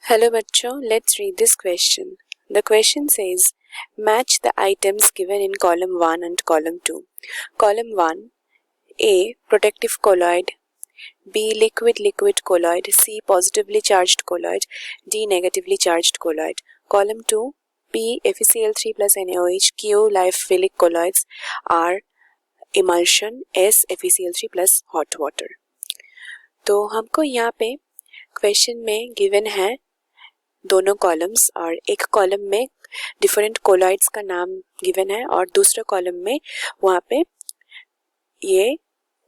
Hello बच्चों, let's read this question. The question says, match the items given in column 1 and column 2. Column 1, A. Protective colloid, B. Liquid-liquid colloid, C. Positively charged colloid, D. Negatively charged colloid. Column 2, P. FeCl3 plus NaOH, Q. Lyophilic colloids, R. Emulsion, S. FeCl3 plus hot water. तो हमको यहाँ पे question में given है दोनों columns और एक column में डिफरेंट कोलॉइड्स का नाम गिवन है और दूसरे कॉलम में वहाँ पे ये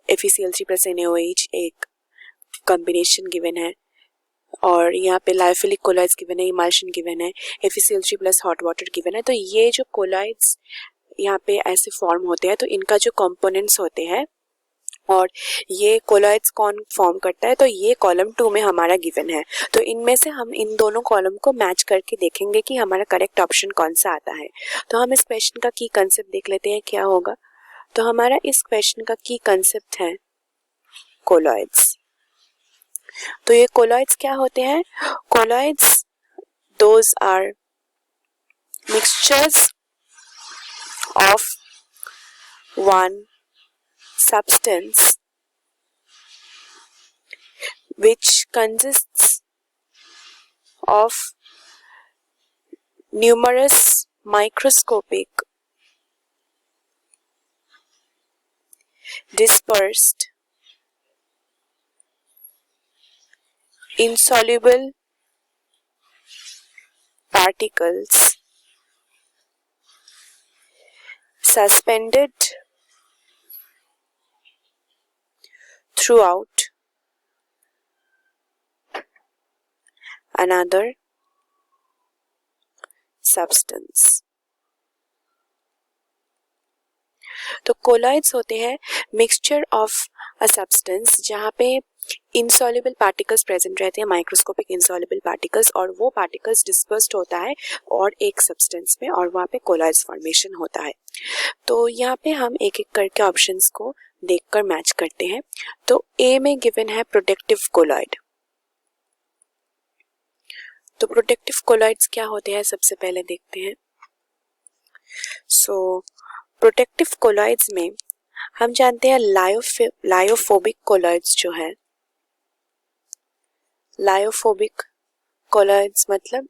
FeCl3 प्लस NaOH एक कॉम्बिनेशन गिवन है और यहाँ पे लायोफिलिक कोलॉइड्स गिवन है, इमल्शन गिवन है, FeCl3 plus hot water given है। तो ये जो कोलॉइड्स यहाँ पे ऐसे फॉर्म होते हैं तो इनका जो कंपोनेंट्स होते हैं और ये कोलॉइड्स कौन फॉर्म करता है, तो ये कॉलम 2 में हमारा गिवन है। तो इनमें से हम इन दोनों कॉलम को मैच करके देखेंगे कि हमारा करेक्ट ऑप्शन कौन सा आता है। तो हम इस क्वेश्चन का की कंसेप्ट देख लेते हैं क्या होगा। तो हमारा इस क्वेश्चन का की कंसेप्ट है कोलॉइड्स। तो ये कोलॉइड्स क्या होते हैं? Colloids those are mixtures of one substance which consists of numerous microscopic dispersed insoluble particles suspended throughout another substance. तो कोलॉइड्स होते हैं मिक्सचर ऑफ अ सब्सटेंस जहाँ पे इनसॉल्युबल पार्टिकल्स प्रेजेंट रहते हैं, माइक्रोस्कोपिक इनसॉल्युबल पार्टिकल्स, और वो पार्टिकल्स डिस्पर्स्ड होता है और एक सब्सटेंस में और वहाँ पे कोलॉइड्स फॉर्मेशन होता है। तो यहाँ पे हम एक एक करके ऑप्शंस को देखकर मैच करते हैं। तो ए में गिवन है प्रोटेक्टिव कोलॉइड। तो प्रोटेक्टिव कोलॉइड्स क्या होते हैं सबसे पहले देखते हैं। सो प्रोटेक्टिव कोलॉइड्स में हम जानते हैं लायोफोबिक कोलॉइड्स जो है, लायोफोबिक कोलॉइड्स मतलब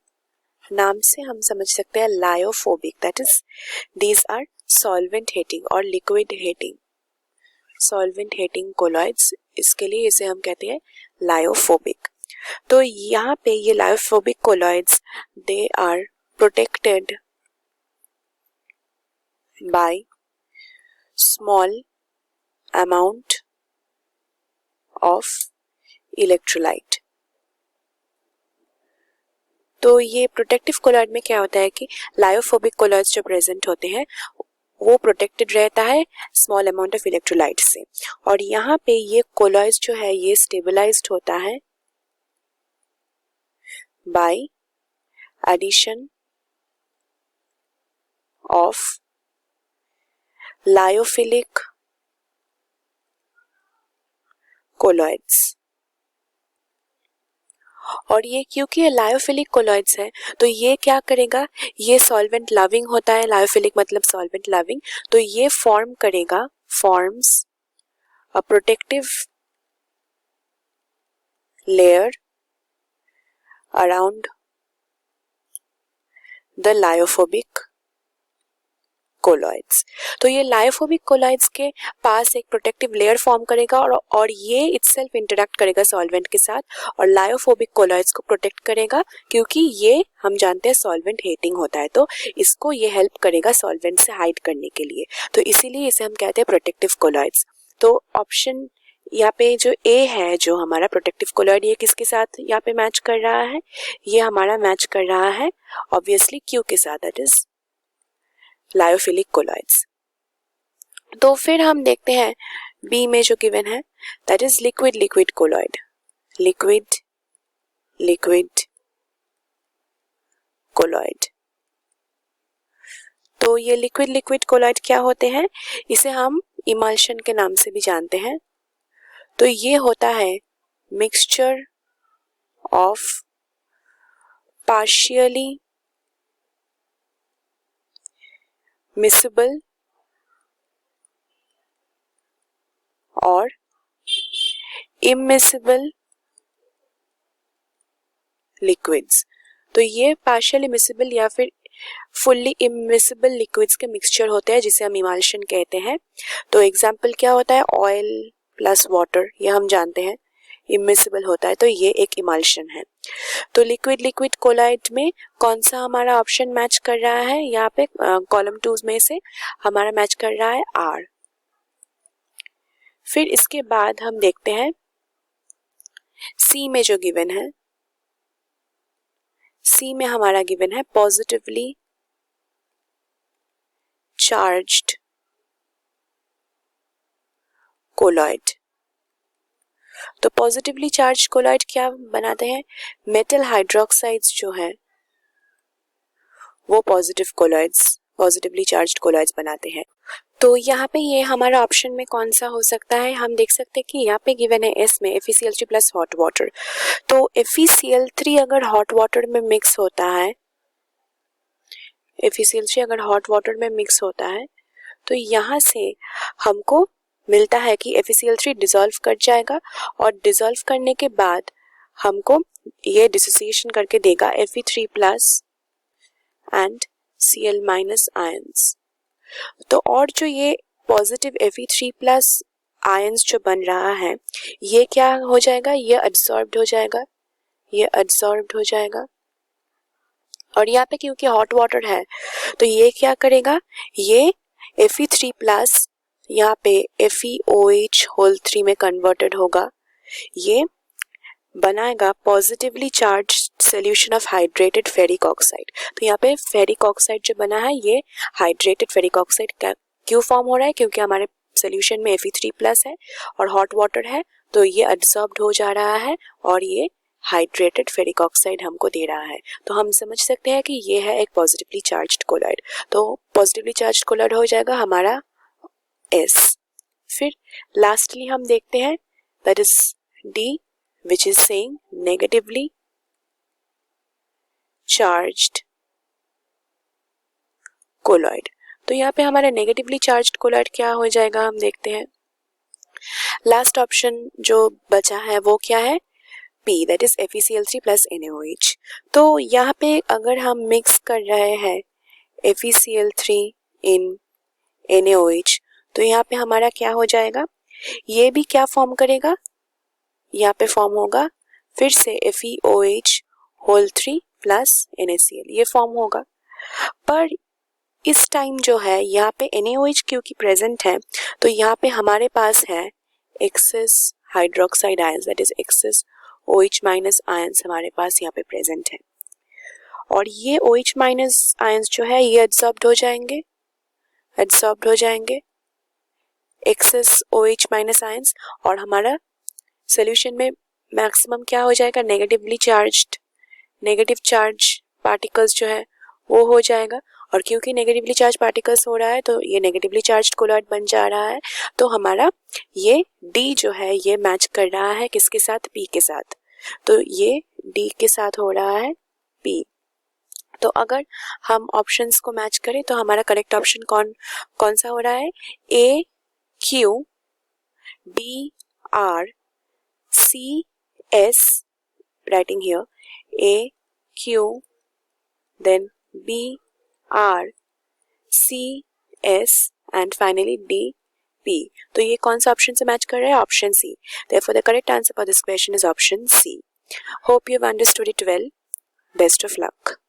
नाम से हम समझ सकते हैं lyophobic, that is these are solvent hating और liquid hating, solvent hating colloids, इसके लिए इसे हम कहते हैं लायोफोबिक। तो यहाँ पे ये lyophobic colloids they are protected by small amount of electrolyte. तो ये प्रोटेक्टिव कोलॉइड में क्या होता है कि लायोफोबिक कोलॉइड्स जो प्रेजेंट होते हैं वो प्रोटेक्टेड रहता है स्मॉल अमाउंट ऑफ इलेक्ट्रोलाइट से, और यहाँ पे ये कोलॉइड्स जो है ये स्टेबलाइज्ड होता है by addition of lyophilic colloids. और ये क्योंकि ये लायोफिलिक कोलॉइड्स है तो ये क्या करेगा, ये सॉल्वेंट लविंग होता है, लायोफिलिक मतलब सॉल्वेंट लविंग, तो ये फॉर्म करेगा, forms a protective layer around the lyophobic colloids. तो ये लायोफोबिक कोलॉइड्स के पास एक प्रोटेक्टिव लेयर फॉर्म करेगा और ये इटसेल्फ इंटरेक्ट करेगा सॉल्वेंट के साथ और लायोफोबिक कोलॉइड्स को प्रोटेक्ट करेगा, क्योंकि ये हम जानते हैं सॉल्वेंट हेटिंग होता है, तो इसको ये हेल्प करेगा सॉल्वेंट से हाइड करने के लिए, तो इसीलिए इसे हम कहते हैं प्रोटेक्टिव कोलॉइड्स। तो ऑप्शन यहाँ पे जो ए है, जो हमारा प्रोटेक्टिव कोलॉइड, ये किसके साथ यहाँ पे मैच कर रहा है? ये हमारा मैच कर रहा है ऑब्वियसली क्यू के साथ, दैट इज लायोफिलिक कोलॉइड्स। तो फिर हम देखते हैं बी में जो गिवन है, that is liquid liquid colloid, liquid liquid colloid. तो ये लिक्विड लिक्विड कोलॉइड क्या होते हैं? इसे हम इमल्शन के नाम से भी जानते हैं। तो ये होता है मिक्सचर ऑफ partially miscible और immiscible liquids। तो ये पार्शियली मिसिबल या फिर फुल्ली इमिसिबल लिक्विड्स के मिक्सचर होते हैं जिसे हम इमल्शन कहते हैं। तो एग्जांपल क्या होता है, ऑयल प्लस वाटर, ये हम जानते हैं इमिसिबल होता है, तो ये एक इमल्शन है। तो लिक्विड लिक्विड कोलाइड में कौन सा हमारा ऑप्शन मैच कर रहा है, यहाँ पे कॉलम 2 में से हमारा मैच कर रहा है आर। फिर इसके बाद हम देखते हैं सी में जो गिवन है, सी में हमारा गिवन है पॉजिटिवली चार्ज्ड कोलॉइड। तो पॉजिटिवली चार्ज कोलॉइड क्या बनाते हैं, मेटल हाइड्रोक्साइड्स जो है वो positive colloids, positively charged colloids बनाते हैं। तो यहाँ पे ये हमारा ऑप्शन में कौन सा हो सकता है, हम देख सकते हैं कि यहाँ पे गिवन है एस में FeCl3 प्लस हॉट वाटर। तो FeCl3 अगर हॉट वाटर में मिक्स होता है, FeCl3 अगर हॉट वाटर में मिक्स होता है तो यहाँ से हमको मिलता है कि FeCl3 डिसॉल्व कर जाएगा और डिसॉल्व करने के बाद हमको ये डिसोसिएशन करके देगा Fe3 plus and Cl minus ions. तो और जो ये पॉजिटिव Fe3 प्लस आयंस जो बन रहा है ये क्या हो जाएगा, ये एब्सॉर्ब्ड हो जाएगा, ये एब्सॉर्ब्ड हो जाएगा। और यहाँ पे क्योंकि हॉट वाटर है तो ये क्या करेगा, ये Fe3 प्लस यहाँ पे FeOH होल 3 में कन्वर्टेड होगा, ये बनाएगा positively charge solution of hydrated ferric oxide. तो यहाँ पे फेरिक ऑक्साइड जो बना है ये हाइड्रेटेड फेरिक ऑक्साइड क्यों फॉर्म हो रहा है, क्योंकि हमारे सोल्यूशन में Fe3 प्लस है और हॉट वाटर है तो ये एब्सॉर्ब्ड हो जा रहा है और ये हाइड्रेटेड फेरिक ऑक्साइड हमको दे रहा है। तो हम समझ सकते हैं कि ये है एक पॉजिटिवली चार्ज्ड कोलाइड। तो पॉजिटिवली चार्ज्ड कोलाइड हो जाएगा हमारा S। फिर लास्टली हम देखते हैं that is D which is saying negatively charged colloid। तो यहाँ पे हमारा नेगेटिवली चार्ज्ड कोलाइड क्या हो जाएगा, हम देखते हैं। लास्ट ऑप्शन जो बचा है वो क्या है, P that is FeCl3 plus NaOH। तो यहाँ पे अगर हम मिक्स कर रहे हैं FeCl3 इन NaOH तो यहाँ पे हमारा क्या हो जाएगा, ये भी क्या फॉर्म करेगा, यहाँ पे फॉर्म होगा फिर से FeOH होल 3 प्लस NaCl, ये फॉर्म होगा। पर इस टाइम जो है यहाँ पे NaOH क्योंकि प्रेजेंट है तो यहाँ पे हमारे पास है excess hydroxide ions that is excess OH minus ions हमारे पास यहाँ पे प्रेजेंट है और ये OH माइनस आयंस जो है ये एब्सॉर्ब्ड हो जाएंगे एक्सेस OH माइनस आयंस और हमारा सोल्यूशन में मैक्सिमम क्या हो जाएगा, नेगेटिव चार्ज पार्टिकल्स जो है वो हो जाएगा। और क्योंकि नेगेटिवली चार्ज पार्टिकल्स हो रहा है तो ये नेगेटिवली चार्ज्ड कोलाइड बन जा रहा है। तो हमारा ये D जो है ये मैच कर रहा है किसके साथ, P के साथ। तो ये D के साथ हो रहा है P। तो अगर हम ऑप्शंस को मैच करें तो हमारा करेक्ट ऑप्शन कौन सा हो रहा है, A Q B R C S, writing here A Q then B R C S and finally D P। तो ये कौन सा ऑप्शन से मैच कर रहा है, option C। Therefore the correct answer for this question is option C. Hope you've understood it well. Best of luck.